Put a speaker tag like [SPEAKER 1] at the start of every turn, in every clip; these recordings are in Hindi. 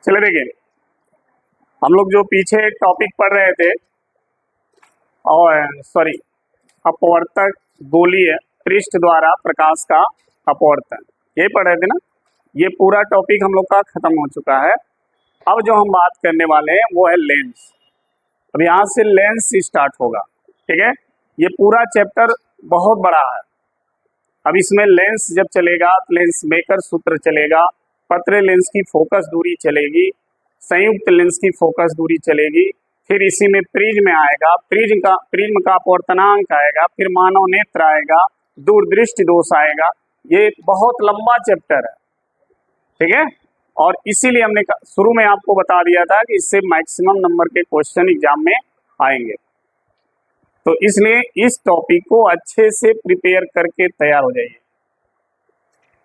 [SPEAKER 1] चले देखिए, हम लोग जो पीछे टॉपिक पढ़ रहे थे और अपवर्तक गोलीय पृष्ठ द्वारा प्रकाश का अपवर्तन, ये पढ़ रहे थे ना। ये पूरा टॉपिक हम लोग का खत्म हो चुका है। अब जो हम बात करने वाले हैं वो है लेंस। अब यहाँ से लेंस स्टार्ट होगा, ठीक है। ये पूरा चैप्टर बहुत बड़ा है। अब इसमें लेंस जब चलेगा तो लेंस मेकर सूत्र चलेगा, पतले लेंस की फोकस दूरी चलेगी, संयुक्त लेंस की फोकस दूरी चलेगी, फिर इसी में प्रिज्म आएगा, प्रिज्म का अपवर्तनांक आएगा, फिर मानव नेत्र आएगा, दूरदृष्टि दोष आएगा। ये बहुत लंबा चैप्टर है, ठीक है। और इसीलिए हमने शुरू में आपको बता दिया था कि इससे मैक्सिमम नंबर के क्वेश्चन एग्जाम में आएंगे। तो इसलिए इस टॉपिक को अच्छे से प्रिपेयर करके तैयार हो जाइए।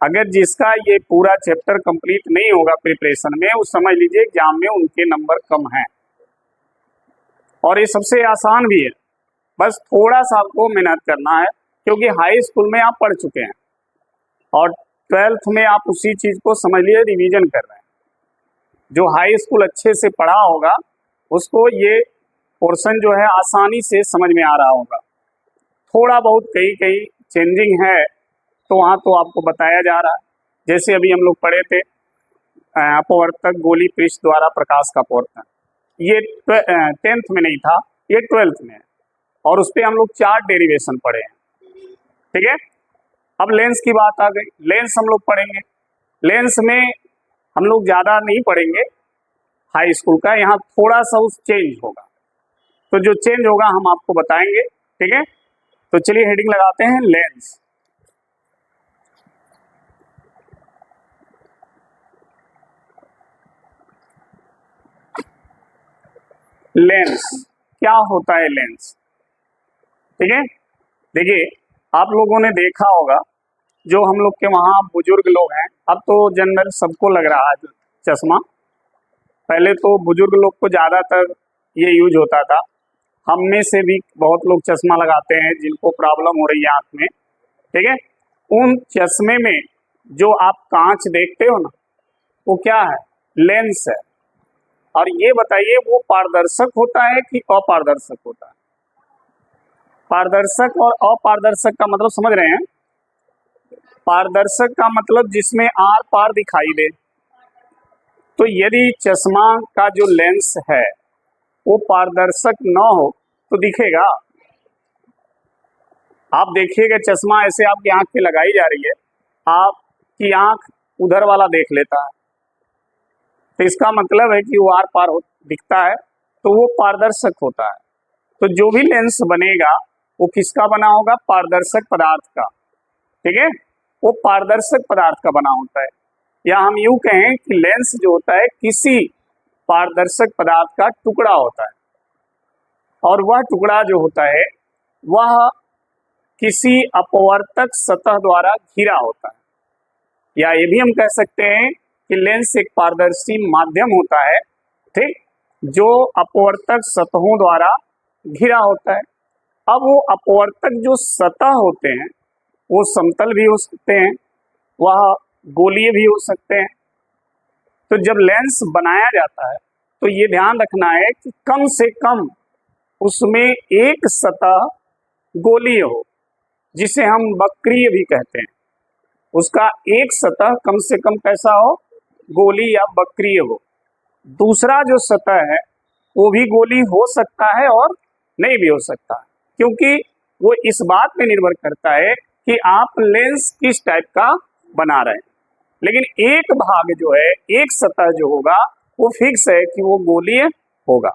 [SPEAKER 1] अगर जिसका ये पूरा चैप्टर कंप्लीट नहीं होगा प्रिपरेशन में, वो समझ लीजिए एग्जाम में उनके नंबर कम हैं। और ये सबसे आसान भी है, बस थोड़ा सा आपको मेहनत करना है, क्योंकि हाई स्कूल में आप पढ़ चुके हैं और 12th में आप उसी चीज़ को समझ लिए रिवीजन कर रहे हैं। जो हाई स्कूल अच्छे से पढ़ा होगा उसको ये पोर्शन जो है आसानी से समझ में आ रहा होगा। थोड़ा बहुत कहीं चेंजिंग है तो वहाँ तो आपको बताया जा रहा है। जैसे अभी हम लोग पढ़े थे अपवर्तक गोली पृष्ठ द्वारा प्रकाश का अपवर्तन, ये 10th में नहीं था, ये 12th में है और उस पर हम लोग 4 डेरिवेशन पढ़े हैं, ठीक है। अब लेंस की बात आ गई, लेंस हम लोग पढ़ेंगे। लेंस में हम लोग ज़्यादा नहीं पढ़ेंगे हाई स्कूल का, यहाँ थोड़ा सा उस चेंज होगा, तो जो चेंज होगा हम आपको बताएंगे, ठीक है। तो चलिए हेडिंग लगाते हैं लेंस। लेंस क्या होता है लेंस, ठीक है। देखिए, आप लोगों ने देखा होगा जो हम लोग के वहाँ बुजुर्ग लोग हैं, अब तो जनरल सबको लग रहा है चश्मा। पहले तो बुजुर्ग लोग को ज़्यादातर ये यूज होता था, हम में से भी बहुत लोग चश्मा लगाते हैं जिनको प्रॉब्लम हो रही है आँख में, ठीक है। उन चश्मे में जो आप कांच देखते हो ना, वो क्या है? लेंस है। और ये बताइए वो पारदर्शक होता है कि अपारदर्शक होता है? पारदर्शक और अपारदर्शक का मतलब समझ रहे हैं? पारदर्शक का मतलब जिसमें आर पार दिखाई दे। तो यदि चश्मा का जो लेंस है वो पारदर्शक न हो तो दिखेगा? आप देखिएगा चश्मा ऐसे आपकी आंख पे लगाई जा रही है, आपकी आंख उधर वाला देख लेता है, तो इसका मतलब है कि वो आर पार दिखता है, तो वो पारदर्शक होता है। तो जो भी लेंस बनेगा वो किसका बना होगा? पारदर्शक पदार्थ का, ठीक है। वो पारदर्शक पदार्थ का बना होता है, या हम यूं कहें कि लेंस जो होता है किसी पारदर्शक पदार्थ का टुकड़ा होता है, और वह टुकड़ा जो होता है वह किसी अपवर्तक सतह द्वारा घिरा होता है। या ये भी हम कह सकते हैं कि लेंस एक पारदर्शी माध्यम होता है, ठीक, जो अपवर्तक सतहों द्वारा घिरा होता है। अब वो अपवर्तक जो सतह होते हैं वो समतल भी हो सकते हैं, वह गोलीय भी हो सकते हैं। तो जब लेंस बनाया जाता है तो ये ध्यान रखना है कि कम से कम उसमें एक सतह गोलीय हो, जिसे हम वक्रीय भी कहते हैं। उसका एक सतह कम से कम कैसा हो? गोली या वक्रीय हो। दूसरा जो सतह है वो भी गोली हो सकता है और नहीं भी हो सकता है, क्योंकि वो इस बात पे निर्भर करता है कि आप लेंस किस टाइप का बना रहे हैं। लेकिन एक भाग जो है, एक सतह जो होगा वो फिक्स है कि वो गोलीय होगा।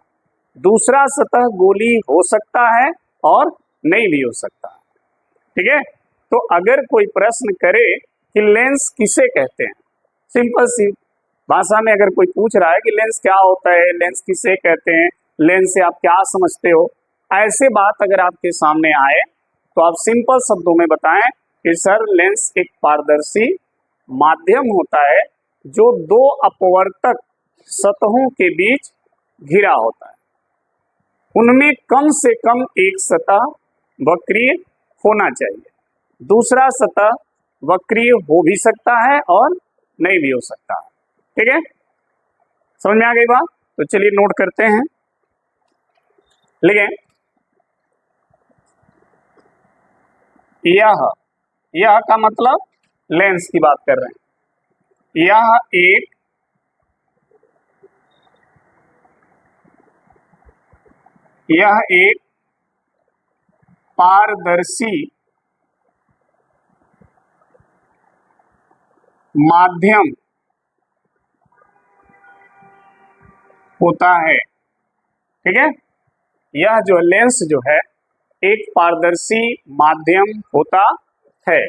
[SPEAKER 1] दूसरा सतह गोली हो सकता है और नहीं भी हो सकता है, ठीक है। तो अगर कोई प्रश्न करे कि लेंस किसे कहते हैं, सिंपल सी भाषा में अगर कोई पूछ रहा है कि लेंस क्या होता है, लेंस किसे कहते हैं, लेंस से आप क्या समझते हो, ऐसे बात अगर आपके सामने आए तो आप सिंपल शब्दों में बताएं कि सर लेंस एक पारदर्शी माध्यम होता है जो दो अपवर्तक सतहों के बीच घिरा होता है। उनमें कम से कम एक सतह वक्रीय होना चाहिए, दूसरा सतह वक्रीय हो भी सकता है और नहीं भी हो सकता है, ठीक है। समझ में आ गई बात? तो चलिए नोट करते हैं, लिखें। यह का मतलब लेंस की बात कर रहे हैं। यह एक पारदर्शी माध्यम होता है। ठीक है, यह जो लेंस जो है एक पारदर्शी माध्यम होता है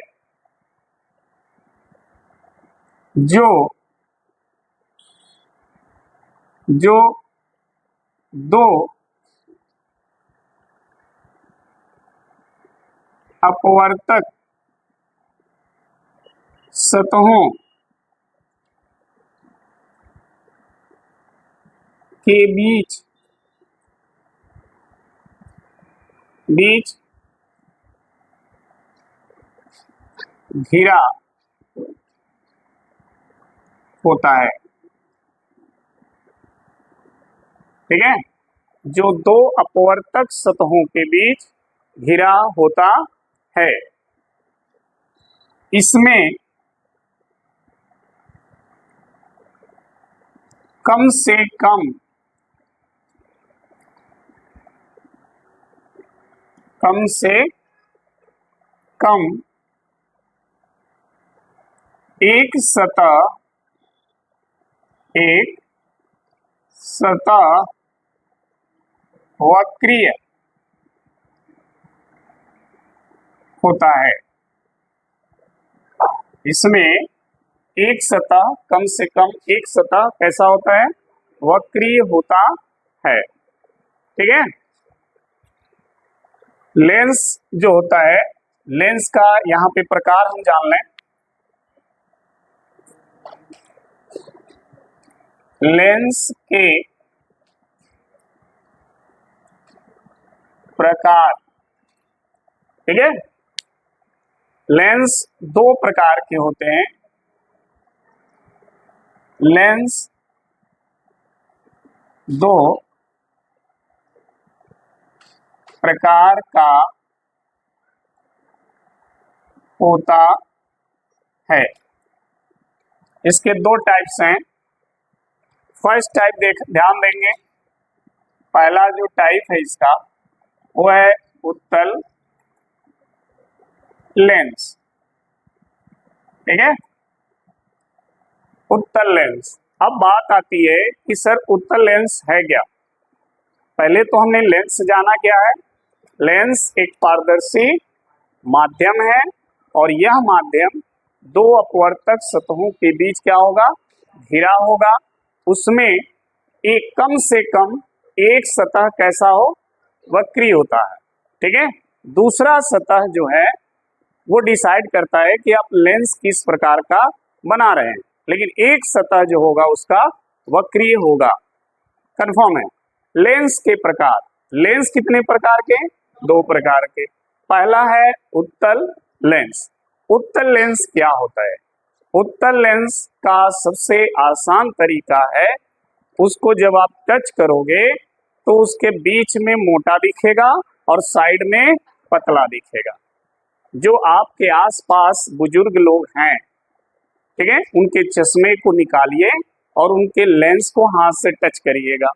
[SPEAKER 1] जो दो अपवर्तक सतहों के बीच घिरा होता है। ठीक है, जो दो अपवर्तक सतहों के बीच घिरा होता है, इसमें कम से कम एक सतह वक्रीय होता है। इसमें एक सतह कम से कम एक सतह कैसा होता है? वक्रीय होता है। ठीक है, लेंस जो होता है, लेंस का यहां पे प्रकार हम जान लें। लेंस के प्रकार, ठीक है, लेंस दो प्रकार के होते हैं। लेंस दो प्रकार का होता है। इसके दो टाइप्स हैं। फर्स्ट टाइप ध्यान देंगे, पहला जो टाइप है इसका वो है उत्तल लेंस। ठीक है, उत्तल लेंस। अब बात आती है कि सर उत्तल लेंस है क्या? पहले तो हमने लेंस जाना क्या है। लेंस एक पारदर्शी माध्यम है और यह माध्यम दो अपवर्तक सतहों के बीच क्या होगा? घिरा होगा। उसमें एक कम से कम एक सतह कैसा हो? वक्री होता है। ठीक है, दूसरा सतह जो है वो डिसाइड करता है कि आप लेंस किस प्रकार का बना रहे हैं, लेकिन एक सतह जो होगा उसका वक्रीय होगा। कंफर्म है? लेंस के प्रकार, लेंस कितने प्रकार के? दो प्रकार के। पहला है उत्तल लेंस। उत्तल लेंस क्या होता है? उत्तल लेंस का सबसे आसान तरीका है, उसको जब आप टच करोगे तो उसके बीच में मोटा दिखेगा और साइड में पतला दिखेगा। जो आपके आसपास बुजुर्ग लोग हैं, ठीक है, उनके चश्मे को निकालिए और उनके लेंस को हाथ से टच करिएगा।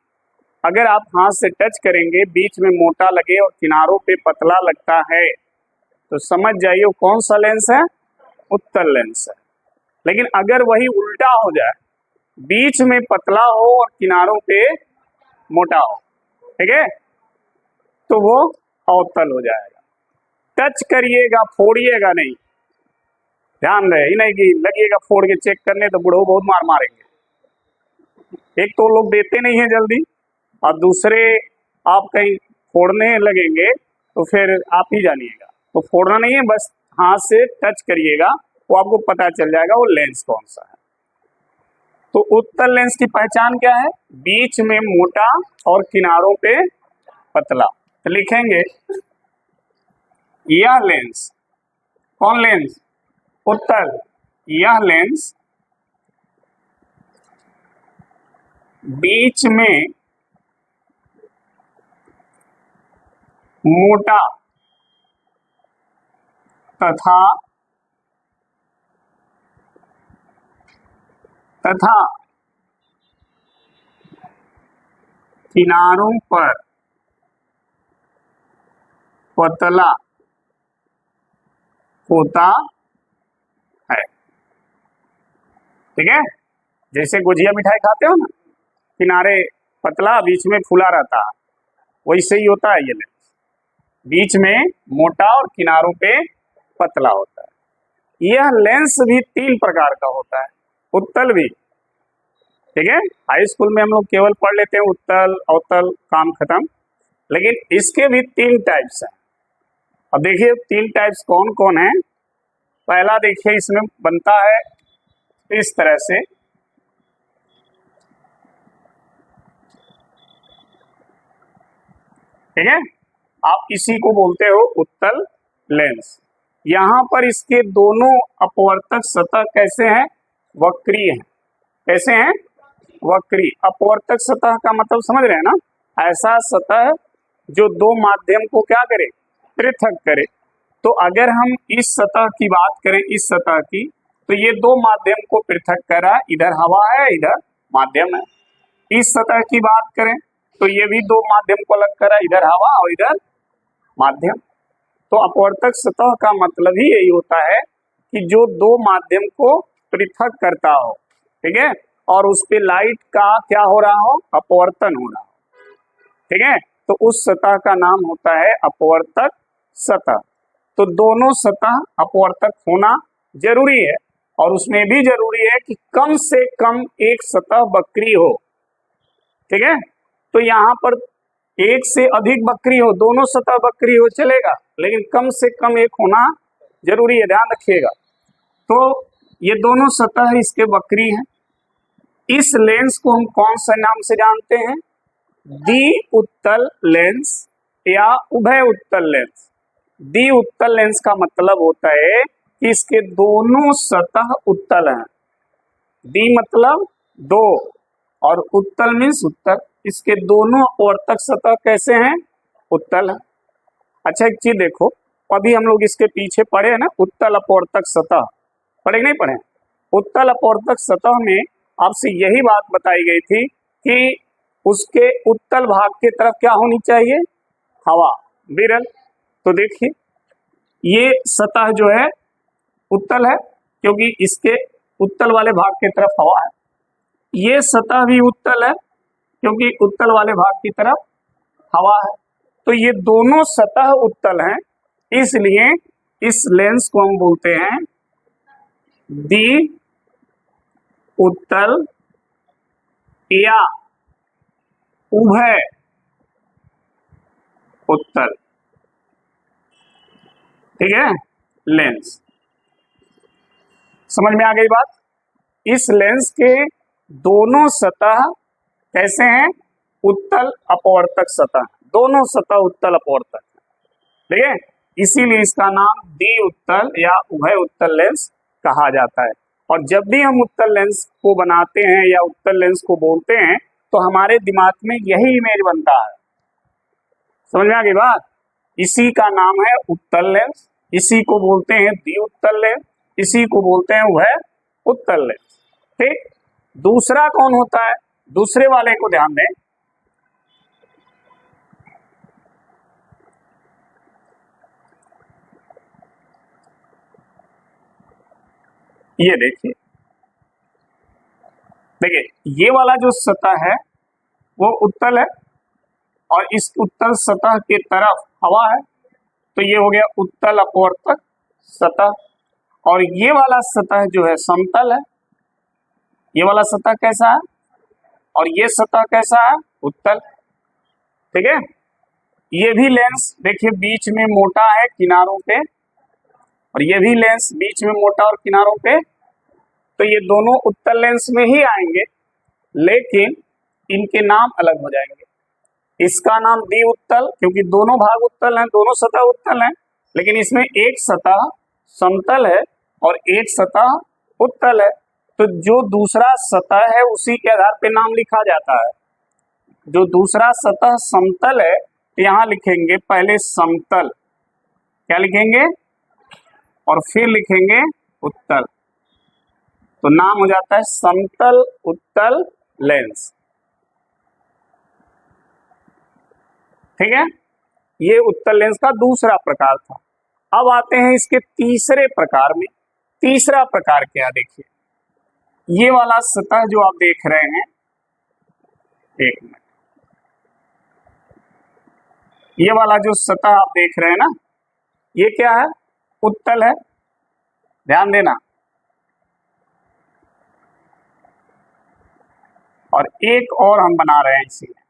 [SPEAKER 1] अगर आप हाथ से टच करेंगे, बीच में मोटा लगे और किनारों पे पतला लगता है, तो समझ जाइए वो कौन सा लेंस है? उत्तल लेंस है। लेकिन अगर वही उल्टा हो जाए, बीच में पतला हो और किनारों पे मोटा हो, ठीक है, तो वो अवतल हो जाएगा। टच करिएगा, फोड़िएगा नहीं। ध्यान रहे, ही नहीं कि लगिएगा फोड़ के चेक करने तो बुढ़ो बहुत मार मारेंगे। एक तो लोग देते नहीं है जल्दी, और दूसरे आप कहीं फोड़ने लगेंगे तो फिर आप ही जानिएगा। तो फोड़ना नहीं है, बस हाथ से टच करिएगा, वो आपको पता चल जाएगा वो लेंस कौन सा है। तो उत्तल लेंस की पहचान क्या है? बीच में मोटा और किनारों पे पतला। तो लिखेंगे यह लेंस, कौन लेंस? उत्तल। यह लेंस बीच में मोटा तथा किनारों पर पतला होता है। ठीक है, जैसे गुजिया मिठाई खाते हो ना, किनारे पतला बीच में फूला रहता है, वैसे ही होता है ये लेंस, बीच में मोटा और किनारों पे पतला होता है। यह लेंस भी 3 प्रकार का होता है, उत्तल भी। ठीक है, हाई स्कूल में हम लोग केवल पढ़ लेते हैं उत्तल अवतल, काम खत्म, लेकिन इसके भी 3 टाइप्स हैं। अब देखिए 3 टाइप्स कौन कौन है। पहला देखिए, इसमें बनता है इस तरह से, ठीक है, आप इसी को बोलते हो उत्तल लेंस। यहां पर इसके दोनों अपवर्तक सतह कैसे हैं, वक्री हैं। कैसे हैं, वक्री। अपवर्तक सतह का मतलब समझ रहे हैं ना, ऐसा सतह जो 2 माध्यम को क्या करे, पृथक करे। तो अगर हम इस सतह की बात करें, इस सतह की, तो ये 2 माध्यम को पृथक कर रहा है, इधर हवा है इधर माध्यम है। इस सतह की बात करें तो ये भी 2 माध्यम को अलग कर रहा है, इधर हवा और इधर माध्यम। तो अपवर्तक सतह का मतलब ही यही होता है कि जो 2 माध्यम को पृथक करता हो, ठीक है, और उस पे लाइट का क्या हो रहा हो, अपवर्तन हो रहा हो। ठीक है, तो उस सतह का नाम होता है अपवर्तक सतह। तो दोनों सतह अपवर्तक होना जरूरी है, और उसमें भी जरूरी है कि कम से कम एक सतह वक्री हो। ठीक है, तो यहाँ पर एक से अधिक वक्री हो, दोनों सतह वक्री हो चलेगा, लेकिन कम से कम एक होना जरूरी है, ध्यान रखिएगा। तो ये दोनों सतह इसके वक्री हैं। इस लेंस को हम कौन सा नाम से जानते हैं, द्वि उत्तल लेंस या उभय उत्तल लेंस। द्वि उत्तल लेंस का मतलब होता है कि इसके दोनों सतह उत्तल हैं। द्वि मतलब 2 और उत्तल मीन्स उत्तल, इसके दोनों अपवर्तक सतह कैसे हैं, उत्तल है। अच्छा एक चीज देखो, अभी हम लोग इसके पीछे पढ़े हैं ना, उत्तल अपवर्तक सतह, पढ़े नहीं पढ़े। उत्तल अपवर्तक सतह में आपसे यही बात बताई गई थी कि उसके उत्तल भाग की तरफ क्या होनी चाहिए, हवा, विरल। तो देखिए ये सतह जो है उत्तल है, क्योंकि इसके उत्तल वाले भाग की तरफ हवा है। ये सतह भी उत्तल है, क्योंकि उत्तल वाले भाग की तरफ हवा है। तो ये दोनों सतह उत्तल हैं, इसलिए इस लेंस को हम बोलते हैं द्वि उत्तल या उभय उत्तल। ठीक है, लेंस। समझ में आ गई बात। इस लेंस के दोनों सतह कैसे हैं, उत्तल अपवर्तक सतह, दोनों सतह उत्तल अपवर्तक। ठीक है, इसीलिए इसका नाम द्वि उत्तल या उभय उत्तल लेंस कहा जाता है। और जब भी हम उत्तल लेंस को बनाते हैं या उत्तल लेंस को बोलते हैं, तो हमारे दिमाग में यही इमेज बनता है। समझ में आ गई बात। इसी का नाम है उत्तल लेंस, इसी को बोलते हैं द्वि उत्तल लेंस, इसी को बोलते हैं उभय उत्तल लेंस। ठीक, दूसरा कौन होता है, दूसरे वाले को ध्यान दें। ये देखिए, ये वाला जो सतह है वो उत्तल है, और इस उत्तल सतह के तरफ हवा है, तो ये हो गया उत्तल अपवर्तक सतह। और ये वाला सतह जो है समतल है, ये वाला सतह कैसा है, और ये सतह कैसा है, उत्तल। ठीक है, ये भी लेंस देखिए बीच में मोटा है किनारों पे, और ये भी लेंस बीच में मोटा और किनारों पे, तो ये दोनों उत्तल लेंस में ही आएंगे, लेकिन इनके नाम अलग हो जाएंगे। इसका नाम द्वि उत्तल, क्योंकि दोनों भाग उत्तल हैं, दोनों सतह उत्तल हैं, लेकिन इसमें एक सतह समतल है और एक सतह उत्तल है, तो जो दूसरा सतह है उसी के आधार पे नाम लिखा जाता है। जो दूसरा सतह समतल है तो यहाँ लिखेंगे पहले समतल, क्या लिखेंगे, और फिर लिखेंगे उत्तल, तो नाम हो जाता है समतल उत्तल लेंस। ठीक है, ये उत्तल लेंस का दूसरा प्रकार था। अब आते हैं इसके तीसरे प्रकार में। तीसरा प्रकार क्या, देखिए ये वाला सतह जो आप देख रहे हैं, एक मिनट, ये वाला जो सतह आप देख रहे हैं ना, ये क्या है, उत्तल है, ध्यान देना। और एक और हम बना रहे हैं इसी में,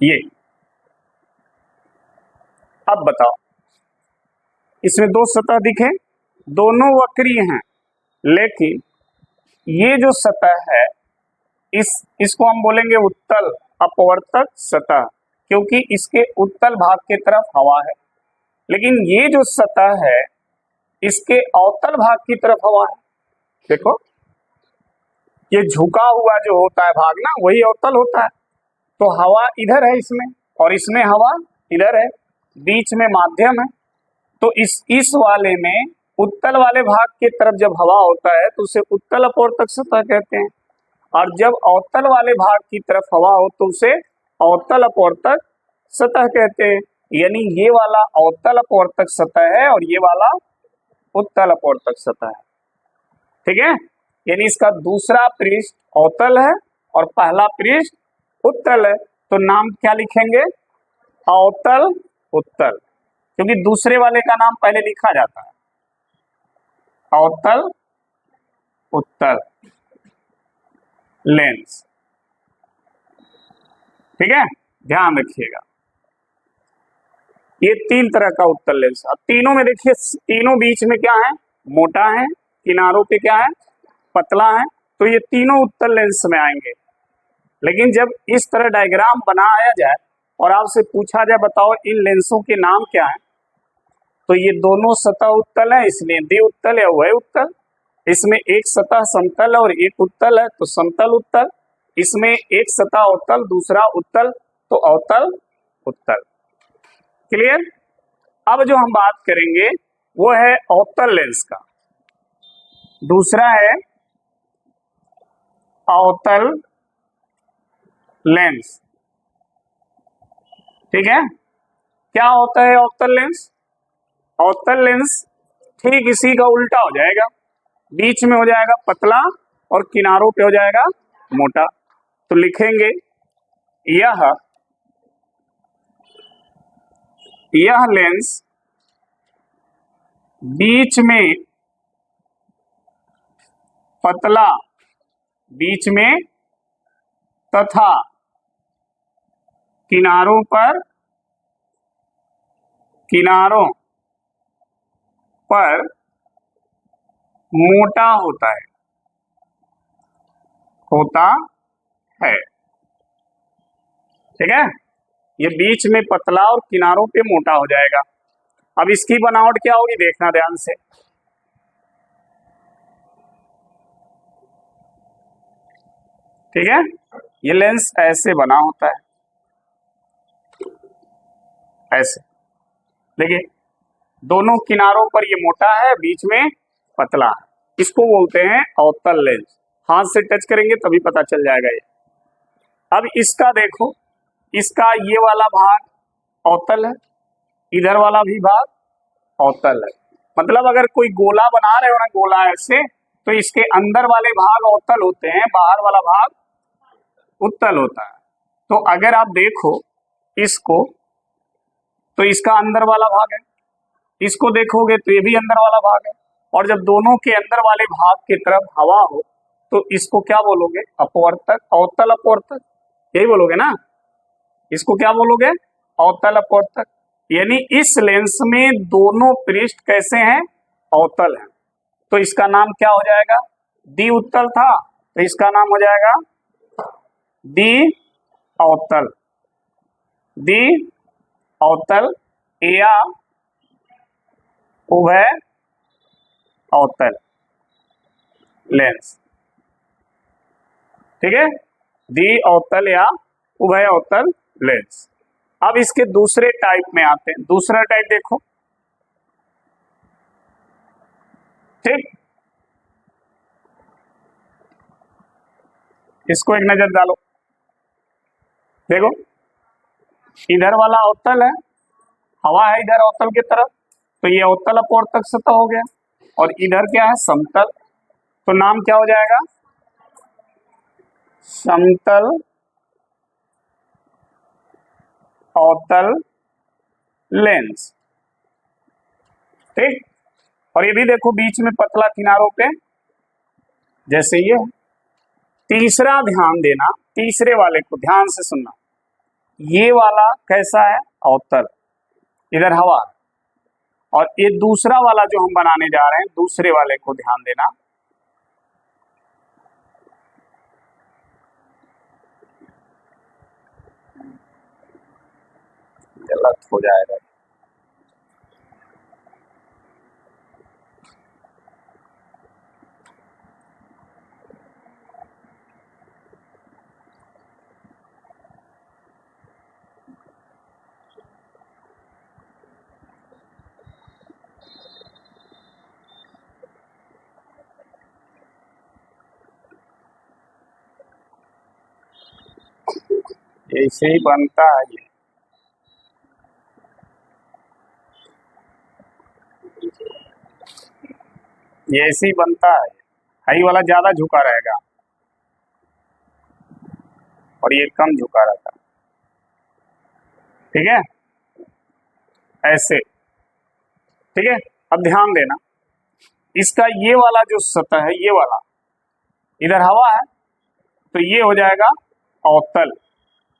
[SPEAKER 1] ये। अब बताओ, इसमें दो सतह दिखे, दोनों वक्रीय हैं, लेकिन ये जो सतह है इसको हम बोलेंगे उत्तल अपवर्तक सतह, क्योंकि इसके उत्तल भाग की तरफ हवा है। लेकिन ये जो सतह है इसके अवतल भाग की तरफ हवा है। देखो, ये झुका हुआ जो होता है भाग ना, वही अवतल होता है। तो हवा इधर है इसमें, और इसमें हवा इधर है, बीच में माध्यम है। तो इस वाले में उत्तल वाले भाग की तरफ जब हवा होता है तो उसे उत्तल अपवर्तक सतह कहते हैं, और जब अवतल वाले भाग की तरफ हवा हो तो उसे अवतल अपवर्तक सतह कहते हैं। यानी ये वाला अवतल अपवर्तक सतह है और ये वाला उत्तल अपवर्तक सतह है। ठीक है, यानी इसका दूसरा पृष्ठ अवतल है और पहला पृष्ठ उत्तल है, तो नाम क्या लिखेंगे, अवतल उत्तल, क्योंकि दूसरे वाले का नाम पहले लिखा जाता है, अवतल उत्तल लेंस। ठीक है, ध्यान रखिएगा, ये तीन तरह का उत्तल लेंस। अब तीनों में देखिए, तीनों बीच में क्या है, मोटा है, किनारों पे क्या है, पतला है, तो ये तीनों उत्तल लेंस में आएंगे। लेकिन जब इस तरह डायग्राम बनाया जाए और आपसे पूछा जाए बताओ इन लेंसों के नाम क्या है, तो ये दोनों सतह उत्तल है, इसलिए द्वि उत्तल या वह उत्तल। इसमें एक सतह समतल है और एक उत्तल है, तो समतल उत्तल। इसमें एक सतह अवतल, दूसरा उत्तल, तो अवतल उत्तल। क्लियर। अब जो हम बात करेंगे वो है अवतल लेंस का, दूसरा है अवतल लेंस। ठीक है, क्या होता है अवतल लेंस? अवतल लेंस ठीक इसी का उल्टा हो जाएगा, बीच में हो जाएगा पतला और किनारों पे हो जाएगा मोटा। तो लिखेंगे यह लेंस बीच में पतला, बीच में तथा किनारों पर मोटा होता है। ठीक है, ये बीच में पतला और किनारों पे मोटा हो जाएगा। अब इसकी बनावट क्या होगी, देखना ध्यान से। ठीक है, ये लेंस ऐसे बना होता है, ऐसे देखिए, दोनों किनारों पर ये मोटा है, बीच में पतला है, इसको बोलते हैं अवतल लेंस। हाथ से टच करेंगे तभी पता चल जाएगा ये। अब इसका देखो, इसका ये वाला भाग अवतल है, इधर वाला भी भाग अवतल है। मतलब अगर कोई गोला बना रहे हो ना, गोला ऐसे, तो इसके अंदर वाले भाग अवतल होते हैं, बाहर वाला भाग उत्तल होता है। तो अगर आप देखो इसको, तो इसका अंदर वाला भाग है, इसको देखोगे तो ये भी अंदर वाला भाग है, और जब दोनों के अंदर वाले भाग की तरफ हवा हो तो इसको क्या बोलोगे, अपवर्तक, अवतल अपवर्तक, यही बोलोगे ना, इसको क्या बोलोगे, अवतल अपवर्तक। यानी इस लेंस में दोनों पृष्ठ कैसे हैं, अवतल हैं, तो इसका नाम क्या हो जाएगा, द्वि उत्तल था तो इसका नाम हो जाएगा द्वि अवतल, द्वि अवतल या उभय अवतल लेंस, ठीक है, द्वि अवतल या उभय अवतल लेंस। अब इसके दूसरे टाइप में आते हैं। दूसरा टाइप देखो, ठीक, इसको एक नजर डालो। देखो, इधर वाला अवतल है, हवा है इधर अवतल की तरफ, तो ये अवतल अपवर्तक सतह हो गया। और इधर क्या है, समतल, तो नाम क्या हो जाएगा, समतल अवतल लेंस, ठीक। और ये भी देखो बीच में पतला किनारों पे, जैसे ये। तीसरा ध्यान देना, तीसरे वाले को ध्यान से सुनना, ये वाला कैसा है, अवतल, इधर हवा। और ये दूसरा वाला जो हम बनाने जा रहे हैं, दूसरे वाले को ध्यान देना, गलत हो जाएगा। ऐसे ही बनता है ये ऐसे ही बनता है। हाई वाला ज्यादा झुका रहेगा और ये कम झुका रहता है, ठीक है, ऐसे, ठीक है। अब ध्यान देना, इसका ये वाला जो सतह है, ये वाला, इधर हवा है, तो ये हो जाएगा अवतल।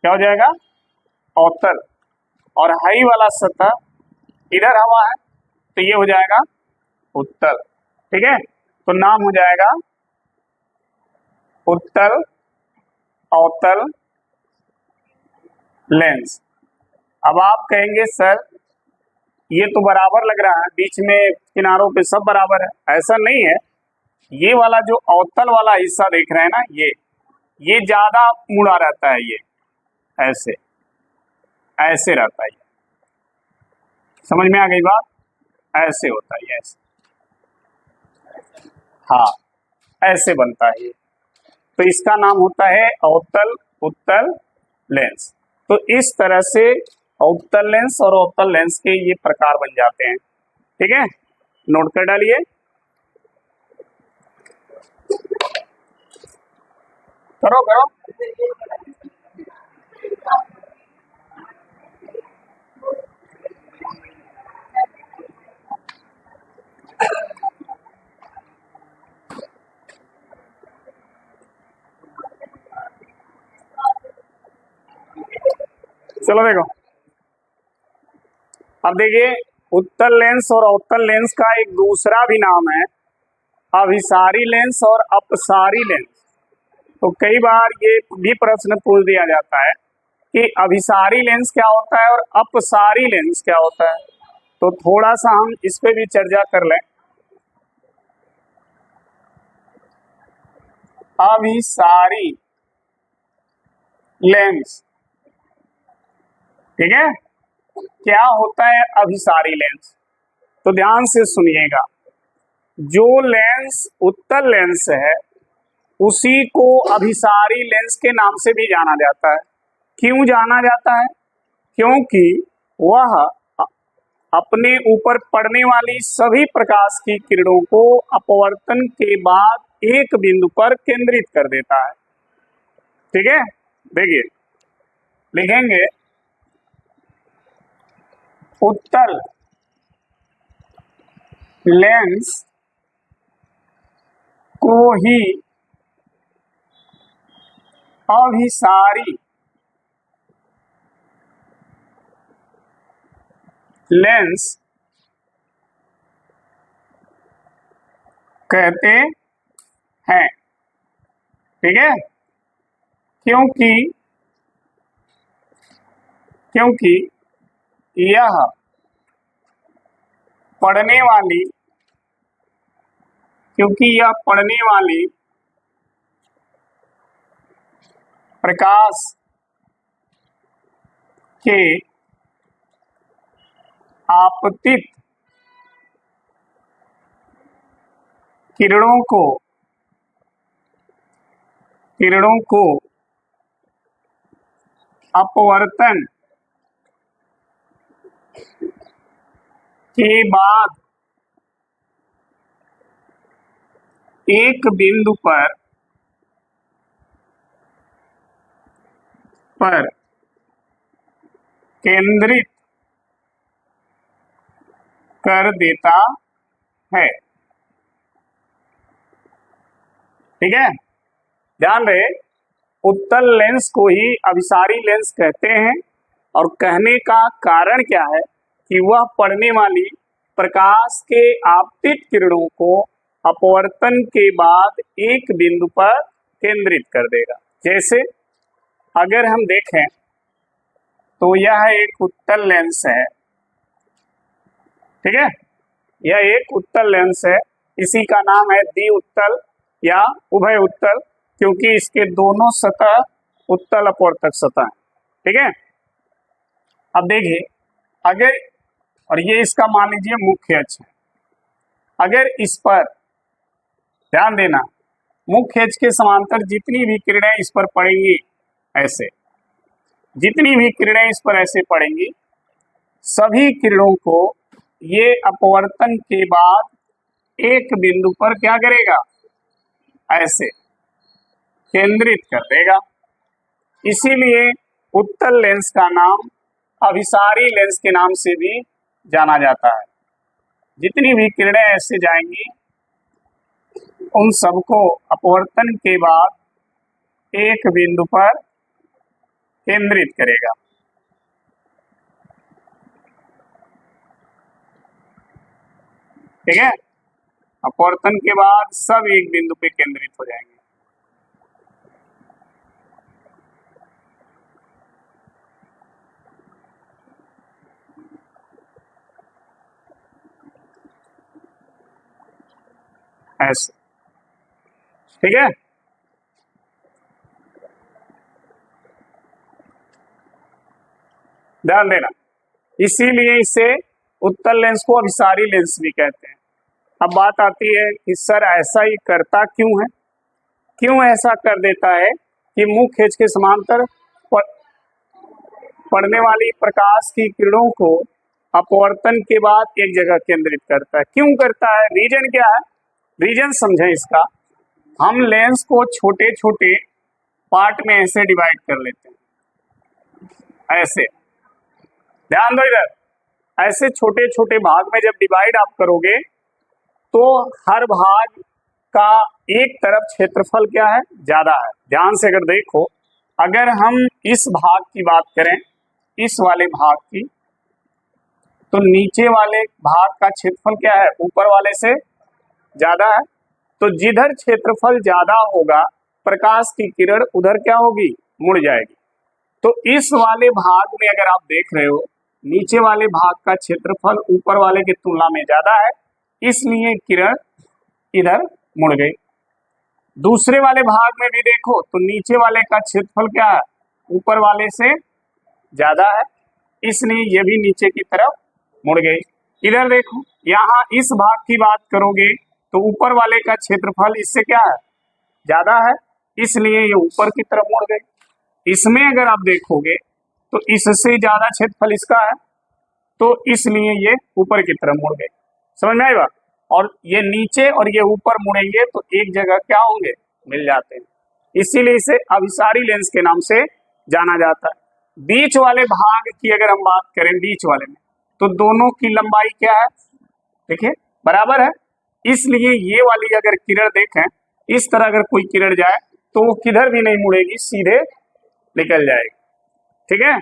[SPEAKER 1] क्या हो जाएगा, अवतल। और हाई वाला सतह, इधर हवा है, तो ये हो जाएगा उत्तल, ठीक है। तो नाम हो जाएगा उत्तल अवतल लेंस। अब आप कहेंगे सर ये तो बराबर लग रहा है, बीच में किनारों पे सब बराबर है। ऐसा नहीं है, ये वाला जो अवतल वाला हिस्सा देख रहे हैं ना, ये ज्यादा मुड़ा रहता है, ये ऐसे ऐसे रहता है। समझ में आ गई बात, ऐसे होता है, ऐसे, हाँ, ऐसे बनता है ये। तो इसका नाम होता है अवतल उत्तल लेंस। तो इस तरह से अवतल लेंस और अवतल लेंस के ये प्रकार बन जाते हैं, ठीक है। नोट कर डालिए, करो करो। चलो देखो, अब देखिए, उत्तल लेंस और अवतल लेंस का एक दूसरा भी नाम है अभिसारी लेंस और अपसारी लेंस। तो कई बार ये भी प्रश्न पूछ दिया जाता है कि अभिसारी लेंस क्या होता है और अपसारी लेंस क्या होता है। तो थोड़ा सा हम इस पे भी चर्चा कर लें। अभिसारी लेंस, ठीक है, क्या होता है अभिसारी लेंस, तो ध्यान से सुनिएगा। जो लेंस उत्तल लेंस है उसी को अभिसारी लेंस के नाम से भी जाना जाता है। क्यों जाना जाता है, क्योंकि वह अपने ऊपर पड़ने वाली सभी प्रकाश की किरणों को अपवर्तन के बाद एक बिंदु पर केंद्रित कर देता है, ठीक है। देखिए, लिखेंगे उत्तल लेंस को ही अभिसारी लेंस कहते हैं, ठीक है। क्योंकि यह पड़ने वाली क्योंकि यह पड़ने वाली प्रकाश के आपतित किरणों को अपवर्तन के बाद एक बिंदु पर केंद्रित कर देता है। ठीक है, ध्यान रहे, उत्तल लेंस को ही अभिसारी लेंस कहते हैं। और कहने का कारण क्या है कि वह पड़ने वाली प्रकाश के आपतित किरणों को अपवर्तन के बाद एक बिंदु पर केंद्रित कर देगा। जैसे अगर हम देखें तो यह एक उत्तल लेंस है, ठीक है, यह एक उत्तल लेंस है। इसी का नाम है द्वि उत्तल या उभय उत्तल, क्योंकि इसके दोनों सतह उत्तल अपवर्तक सतह है। ठीक है, अब देखिए, अगर, और ये इसका मान लीजिए मुख्य अक्ष है, अगर इस पर ध्यान देना, मुख्य अक्ष के समांतर जितनी भी किरणें इस पर पड़ेंगी, ऐसे जितनी भी किरणें इस पर ऐसे पड़ेंगी, सभी किरणों को ये अपवर्तन के बाद एक बिंदु पर क्या करेगा, ऐसे केंद्रित कर देगा। इसीलिए उत्तल लेंस का नाम अभिसारी लेंस के नाम से भी जाना जाता है। जितनी भी किरणें ऐसे जाएंगी, उन सबको अपवर्तन के बाद एक बिंदु पर केंद्रित करेगा। ठीक है, अपवर्तन के बाद सब एक बिंदु पे केंद्रित हो जाएंगे। ऐसे, ठीक है, ध्यान देना, इसीलिए इसे उत्तल लेंस को अभिसारी लेंस भी कहते हैं। अब बात आती है कि सर ऐसा ही करता क्यों है, क्यों ऐसा कर देता है कि मुख्य अक्ष के समांतर पड़ने वाली प्रकाश की किरणों को अपवर्तन के बाद एक जगह केंद्रित करता है, क्यों करता है, रीजन क्या है, रीजन समझें इसका। हम लेंस को छोटे छोटे पार्ट में ऐसे डिवाइड कर लेते हैं, ऐसे, ध्यान दो इधर, ऐसे छोटे छोटे भाग में जब डिवाइड आप करोगे तो हर भाग का एक तरफ क्षेत्रफल क्या है, ज्यादा है। ध्यान से अगर देखो, अगर हम इस भाग की बात करें, इस वाले भाग की, तो नीचे वाले भाग का क्षेत्रफल क्या है, ऊपर वाले से ज्यादा है। तो जिधर क्षेत्रफल ज्यादा होगा, प्रकाश की किरण उधर क्या होगी, मुड़ जाएगी। तो इस वाले भाग में अगर आप देख रहे हो, नीचे वाले भाग का क्षेत्रफल ऊपर वाले की तुलना में ज्यादा है, इसलिए किरण इधर मुड़ गई। दूसरे वाले भाग में भी देखो तो नीचे वाले का क्षेत्रफल क्या है, ऊपर वाले से ज्यादा है, इसलिए ये भी नीचे की तरफ मुड़ गई। इधर देखो, यहाँ इस भाग की बात करोगे तो ऊपर वाले का क्षेत्रफल इससे क्या है, ज्यादा है, इसलिए ये ऊपर की तरफ मुड़ गई। इसमें अगर आप देखोगे तो इससे ज्यादा क्षेत्रफल इसका है, तो इसलिए ये ऊपर की तरफ मुड़ गई। समझ में आई बात? और ये नीचे और ये ऊपर मुड़ेंगे तो एक जगह क्या होंगे, मिल जाते हैं, इसीलिए इसे अभिसारी लेंस के नाम से जाना जाता है। बीच वाले भाग की अगर हम बात करें, बीच वाले में, तो दोनों की लंबाई क्या है, देखिए बराबर है, इसलिए ये वाली अगर किरण देखें, इस तरह अगर कोई किरण जाए तो वो किधर भी नहीं मुड़ेगी, सीधे निकल जाएगी। ठीक है,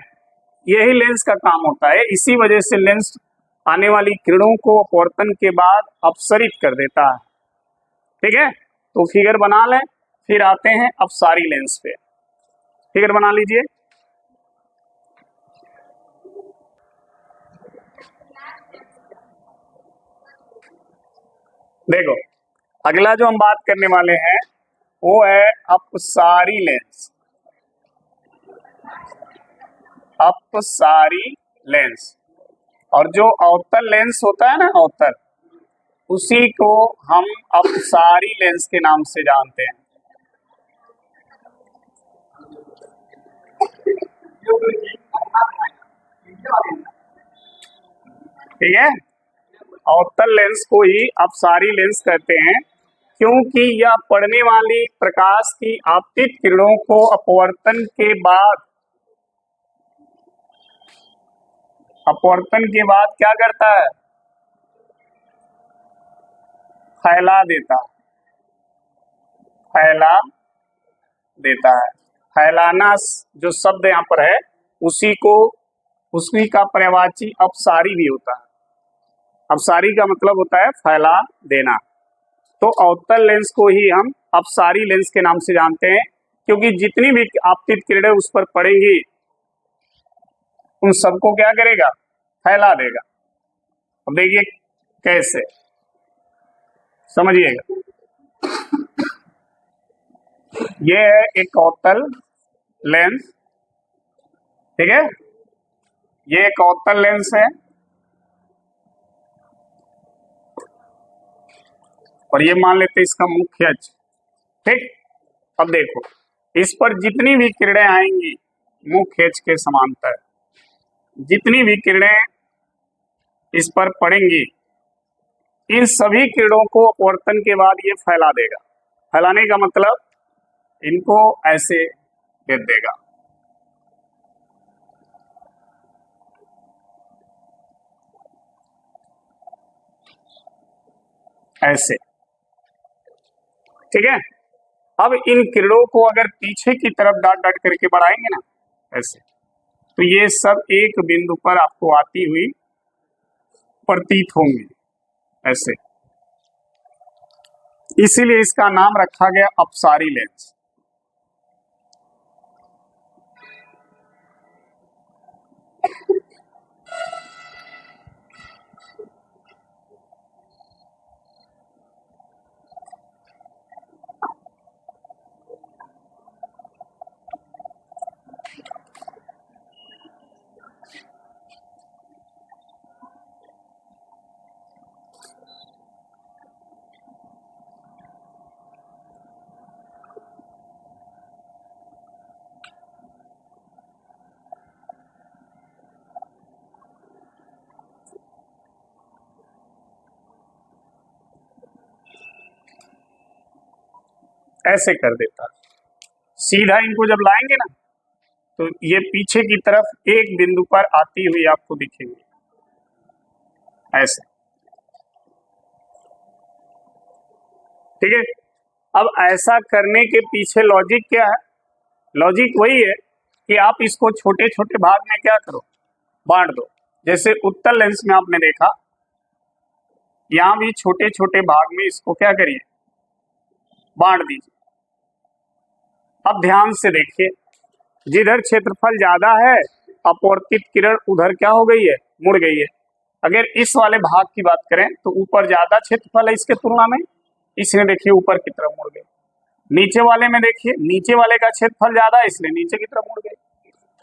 [SPEAKER 1] यही लेंस का काम होता है। इसी वजह से लेंस आने वाली किरणों को अपवर्तन के बाद अपसरित कर देता है। ठीक है, तो फिगर बना लें, फिर आते हैं अपसारी लेंस पे। फिगर बना लीजिए। देखो, अगला जो हम बात करने वाले हैं वो है अपसारी लेंस। अपसारी लेंस। और जो अवतल लेंस होता है ना, अवतल, उसी को हम अपसारी लेंस के नाम से जानते हैं। ठीक है, अवतल लेंस को ही अपसारी लेंस कहते हैं, क्योंकि यह पड़ने वाली प्रकाश की आपतित किरणों को अपवर्तन के बाद क्या करता है, फैला देता है। फैलाना जो शब्द यहाँ पर है उसी का पर्यायवाची अपसारी भी होता है। अपसारी का मतलब होता है फैला देना। तो अवतल लेंस को ही हम अपसारी लेंस के नाम से जानते हैं, क्योंकि जितनी भी आपतित किरणें उस पर पड़ेंगी उन सबको क्या करेगा, फैला देगा। अब देखिए कैसे, समझिएगा। ये है एक अवतल लेंस, ठीक है, ये एक अवतल लेंस है और ये मान लेते हैं इसका मुख्य अक्ष। ठीक, अब देखो इस पर जितनी भी किरणें आएंगी मुख्य अक्ष के समांतर, जितनी भी किरणें इस पर पड़ेंगी, इन सभी किरणों को अपवर्तन के बाद ये फैला देगा। फैलाने का मतलब इनको ऐसे दे देगा, ऐसे, ठीक है। अब इन किरणों को अगर पीछे की तरफ डॉट डॉट करके बढ़ाएंगे ना ऐसे, तो ये सब एक बिंदु पर आपको आती हुई प्रतीत होंगी ऐसे। इसीलिए इसका नाम रखा गया अपसारी लेंस। ऐसे कर देता है। सीधा इनको जब लाएंगे ना तो ये पीछे की तरफ एक बिंदु पर आती हुई आपको दिखेंगी ऐसे, ठीक है। अब ऐसा करने के पीछे लॉजिक क्या है, लॉजिक वही है कि आप इसको छोटे छोटे भाग में क्या करो, बांट दो। जैसे उत्तल लेंस में आपने देखा, यहां भी छोटे छोटे भाग में इसको क्या करिए, बांट दीजिए। अब ध्यान से देखिए, जिधर क्षेत्रफल ज्यादा है अपवर्तित किरण उधर क्या हो गई है, मुड़ गई है। अगर इस वाले भाग की बात करें तो ऊपर ज्यादा क्षेत्रफल है इसके तुलना में, इसने देखिए ऊपर की तरफ मुड़ गई। नीचे वाले में देखिए, नीचे वाले का क्षेत्रफल ज्यादा है इसलिए नीचे की तरफ मुड़ गई।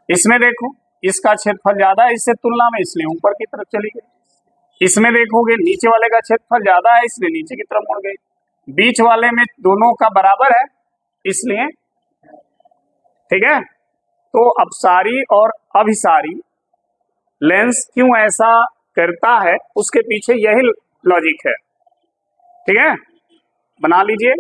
[SPEAKER 1] इसमें देखो इसका क्षेत्रफल ज्यादा है इससे तुलना में, इसलिए ऊपर की तरफ चली गई। इसमें देखोगे नीचे वाले का क्षेत्रफल ज्यादा है इसलिए नीचे की तरफ मुड़ गई। बीच वाले में दोनों का बराबर है इसलिए, ठीक है। तो अपसारी और अभिसारी लेंस क्यों ऐसा करता है, उसके पीछे यही लॉजिक है, ठीक है। बना लीजिए।